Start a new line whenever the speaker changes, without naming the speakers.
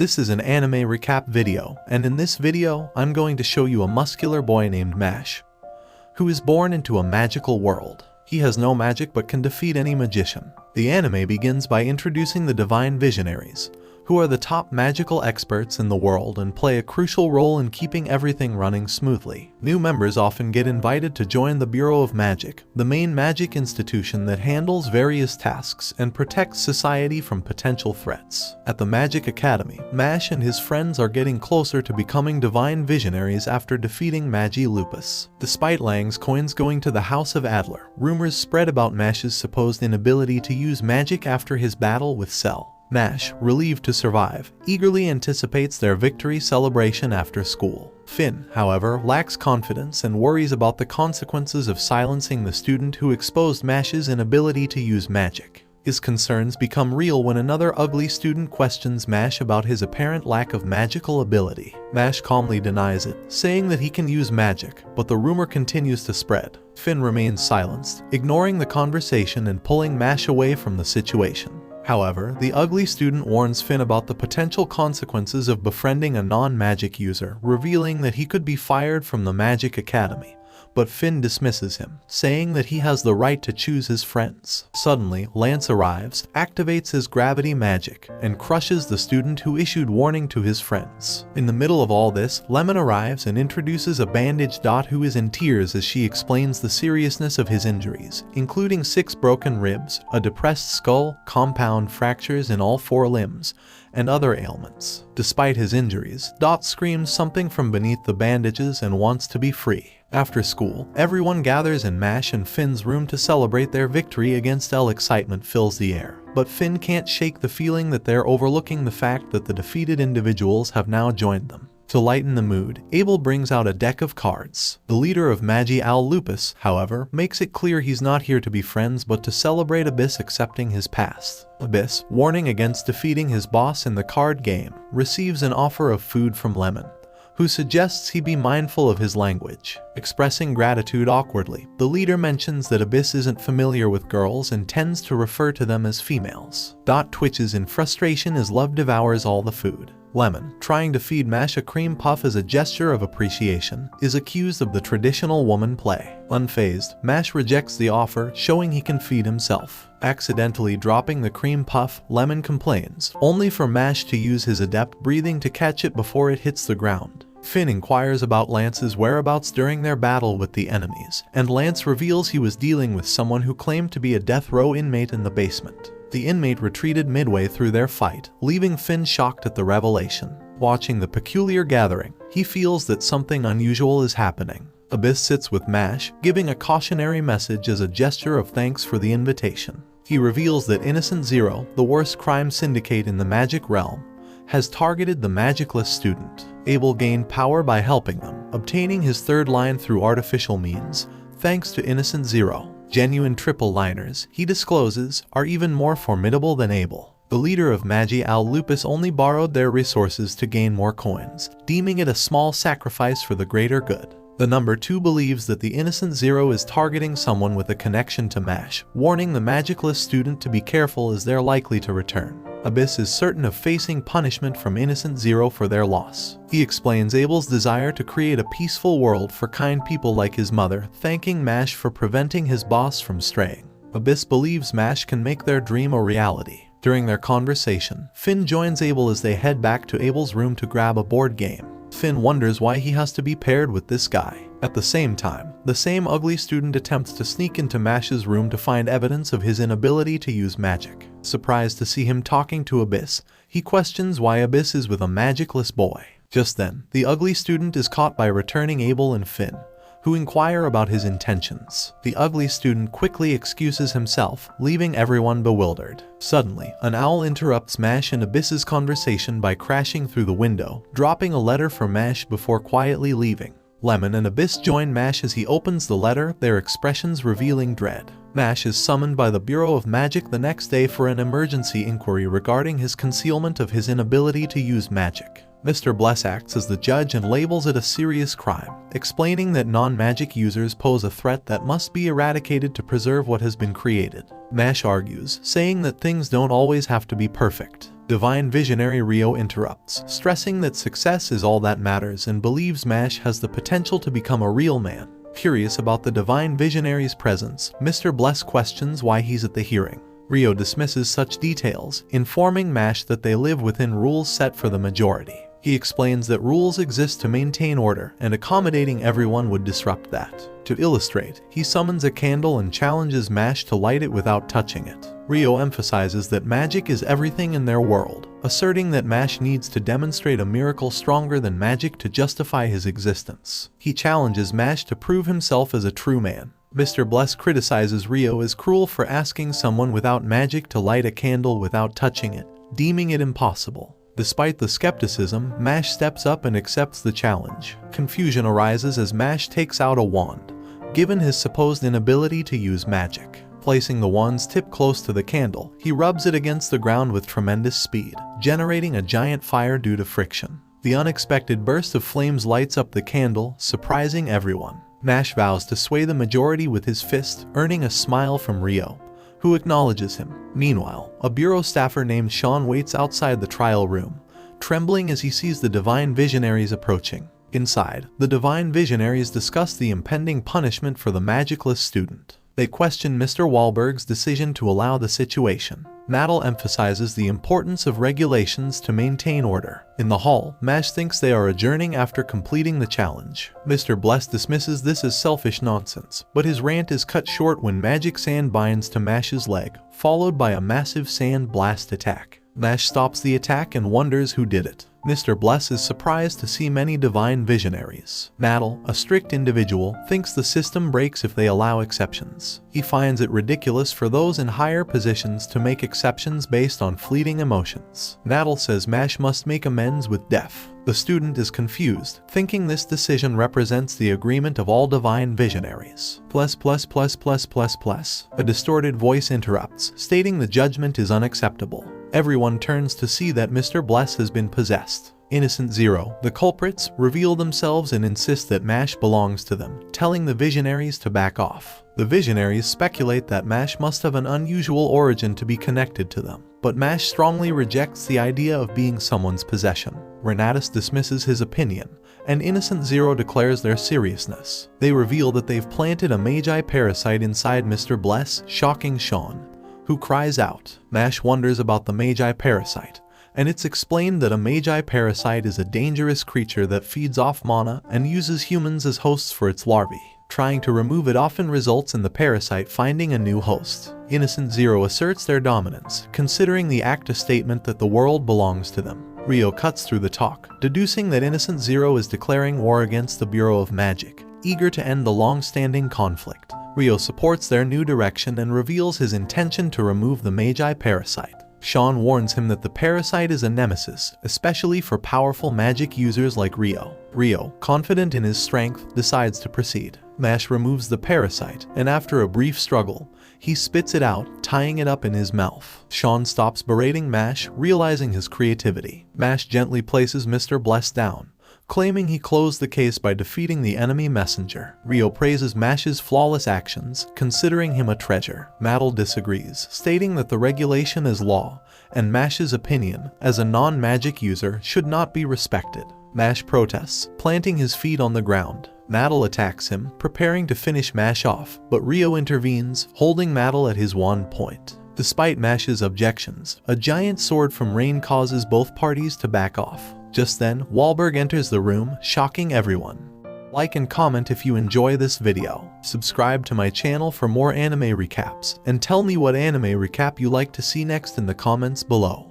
This is an anime recap video, and in this video, I'm going to show you a muscular boy named Mashle, who is born into a magical world. He has no magic but can defeat any magician. The anime begins by introducing the Divine Visionaries, who are the top magical experts in the world and play a crucial role in keeping everything running smoothly. New members often get invited to join the Bureau of Magic, the main magic institution that handles various tasks and protects society from potential threats. At the Magic Academy, Mashle and his friends are getting closer to becoming Divine Visionaries after defeating Magi Lupus. Despite Lang's coins going to the House of Adler, rumors spread about Mashle's supposed inability to use magic after his battle with Cell. Mashle, relieved to survive, eagerly anticipates their victory celebration after school. Finn, however, lacks confidence and worries about the consequences of silencing the student who exposed Mashle's inability to use magic. His concerns become real when another ugly student questions Mashle about his apparent lack of magical ability. Mashle calmly denies it, saying that he can use magic, but the rumor continues to spread. Finn remains silenced, ignoring the conversation and pulling Mashle away from the situation. However, the ugly student warns Finn about the potential consequences of befriending a non-magic user, revealing that he could be fired from the Magic Academy. But Finn dismisses him, saying that he has the right to choose his friends. Suddenly, Lance arrives, activates his gravity magic, and crushes the student who issued warning to his friends. In the middle of all this, Lemon arrives and introduces a bandaged Dot who is in tears as she explains the seriousness of his injuries, including 6 broken ribs, a depressed skull, compound fractures in all 4 limbs, and other ailments. Despite his injuries, Dot screams something from beneath the bandages and wants to be free. After school, everyone gathers in Mashle and Finn's room to celebrate their victory against Elle. Excitement fills the air, but Finn can't shake the feeling that they're overlooking the fact that the defeated individuals have now joined them. To lighten the mood, Abel brings out a deck of cards. The leader of Magi Lupus, however, makes it clear he's not here to be friends but to celebrate Abyss accepting his past. Abyss, warning against defeating his boss in the card game, receives an offer of food from Lemon, who suggests he be mindful of his language. Expressing gratitude awkwardly, the leader mentions that Abyss isn't familiar with girls and tends to refer to them as females. Dot twitches in frustration as Love devours all the food. Lemon, trying to feed Mashle a cream puff as a gesture of appreciation, is accused of the traditional woman play. Unfazed, Mashle rejects the offer, showing he can feed himself. Accidentally dropping the cream puff, Lemon complains, only for Mashle to use his adept breathing to catch it before it hits the ground. Finn inquires about Lance's whereabouts during their battle with the enemies, and Lance reveals he was dealing with someone who claimed to be a death row inmate in the basement. The inmate retreated midway through their fight, leaving Finn shocked at the revelation. Watching the peculiar gathering, he feels that something unusual is happening. Abyss sits with Mashle, giving a cautionary message as a gesture of thanks for the invitation. He reveals that Innocent Zero, the worst crime syndicate in the magic realm, has targeted the magicless student. Abel gained power by helping them, obtaining his third line through artificial means, thanks to Innocent Zero. Genuine triple liners, he discloses, are even more formidable than Abel. The leader of Magi Lupus only borrowed their resources to gain more coins, deeming it a small sacrifice for the greater good. The number 2 believes that the Innocent Zero is targeting someone with a connection to Mashle, warning the magicless student to be careful as they're likely to return. Abyss is certain of facing punishment from Innocent Zero for their loss. He explains Abel's desire to create a peaceful world for kind people like his mother, thanking Mashle for preventing his boss from straying. Abyss believes Mashle can make their dream a reality. During their conversation, Finn joins Abel as they head back to Abel's room to grab a board game. Finn wonders why he has to be paired with this guy. At the same time, the same ugly student attempts to sneak into Mashle's room to find evidence of his inability to use magic. Surprised to see him talking to Abyss, he questions why Abyss is with a magicless boy. Just then, the ugly student is caught by returning Abel and Finn, who inquire about his intentions. The ugly student quickly excuses himself, leaving everyone bewildered. Suddenly, an owl interrupts Mashle and Abyss's conversation by crashing through the window, dropping a letter for Mashle before quietly leaving. Lemon and Abyss join Mashle as he opens the letter, their expressions revealing dread. Mashle is summoned by the Bureau of Magic the next day for an emergency inquiry regarding his concealment of his inability to use magic. Mr. Bless acts as the judge and labels it a serious crime, explaining that non-magic users pose a threat that must be eradicated to preserve what has been created. Mashle argues, saying that things don't always have to be perfect. Divine visionary Rio interrupts, stressing that success is all that matters and believes Mash has the potential to become a real man. Curious about the divine visionary's presence, Mr. Bless questions why he's at the hearing. Rio dismisses such details, informing Mash that they live within rules set for the majority. He explains that rules exist to maintain order, and accommodating everyone would disrupt that. To illustrate, he summons a candle and challenges Mash to light it without touching it. Rio emphasizes that magic is everything in their world, asserting that Mash needs to demonstrate a miracle stronger than magic to justify his existence. He challenges Mash to prove himself as a true man. Mr. Bless criticizes Rio as cruel for asking someone without magic to light a candle without touching it, deeming it impossible. Despite the skepticism, Mash steps up and accepts the challenge. Confusion arises as Mash takes out a wand, given his supposed inability to use magic. Placing the wand's tip close to the candle, he rubs it against the ground with tremendous speed, generating a giant fire due to friction. The unexpected burst of flames lights up the candle, surprising everyone. Mash vows to sway the majority with his fist, earning a smile from Rio, who acknowledges him. Meanwhile, a bureau staffer named Sean waits outside the trial room, trembling as he sees the divine visionaries approaching. Inside, the divine visionaries discuss the impending punishment for the magicless student. They question Mr. Wahlberg's decision to allow the situation. Mashle emphasizes the importance of regulations to maintain order. In the hall, Mash thinks they are adjourning after completing the challenge. Mr. Bless dismisses this as selfish nonsense, but his rant is cut short when magic sand binds to Mash's leg, followed by a massive sand blast attack. Mash stops the attack and wonders who did it. Mr. Bless is surprised to see many divine visionaries. Mashle, a strict individual, thinks the system breaks if they allow exceptions. He finds it ridiculous for those in higher positions to make exceptions based on fleeting emotions. Mashle says Mash must make amends with death. The student is confused, thinking this decision represents the agreement of all divine visionaries. A distorted voice interrupts, stating the judgment is unacceptable. Everyone turns to see that Mr. Bless has been possessed. Innocent Zero, the culprits, reveal themselves and insist that Mash belongs to them, telling the visionaries to back off. The visionaries speculate that Mash must have an unusual origin to be connected to them, but Mash strongly rejects the idea of being someone's possession. Renatus dismisses his opinion, and Innocent Zero declares their seriousness. They reveal that they've planted a magi parasite inside Mr. Bless, shocking Sean, who cries out. Mash wonders about the magi parasite, and it's explained that a magi parasite is a dangerous creature that feeds off mana and uses humans as hosts for its larvae. Trying to remove it often results in the parasite finding a new host. Innocent Zero asserts their dominance, considering the act a statement that the world belongs to them. Rio cuts through the talk, deducing that Innocent Zero is declaring war against the Bureau of Magic, eager to end the long-standing conflict. Rio supports their new direction and reveals his intention to remove the magi parasite. Sean warns him that the parasite is a nemesis, especially for powerful magic users like Rio. Rio, confident in his strength, decides to proceed. Mash removes the parasite, and after a brief struggle, he spits it out, tying it up in his mouth. Sean stops berating Mash, realizing his creativity. Mash gently places Mr. Bless down, claiming he closed the case by defeating the enemy messenger. Rio praises Mash's flawless actions, considering him a treasure. Mashle disagrees, stating that the regulation is law, and Mash's opinion, as a non-magic user, should not be respected. Mash protests, planting his feet on the ground. Mashle attacks him, preparing to finish Mash off, but Rio intervenes, holding Mashle at his wand point. Despite Mash's objections, a giant sword from Rain causes both parties to back off. Just then, Wahlberg enters the room, shocking everyone. Like and comment if you enjoy this video. Subscribe to my channel for more anime recaps, and tell me what anime recap you like to see next in the comments below.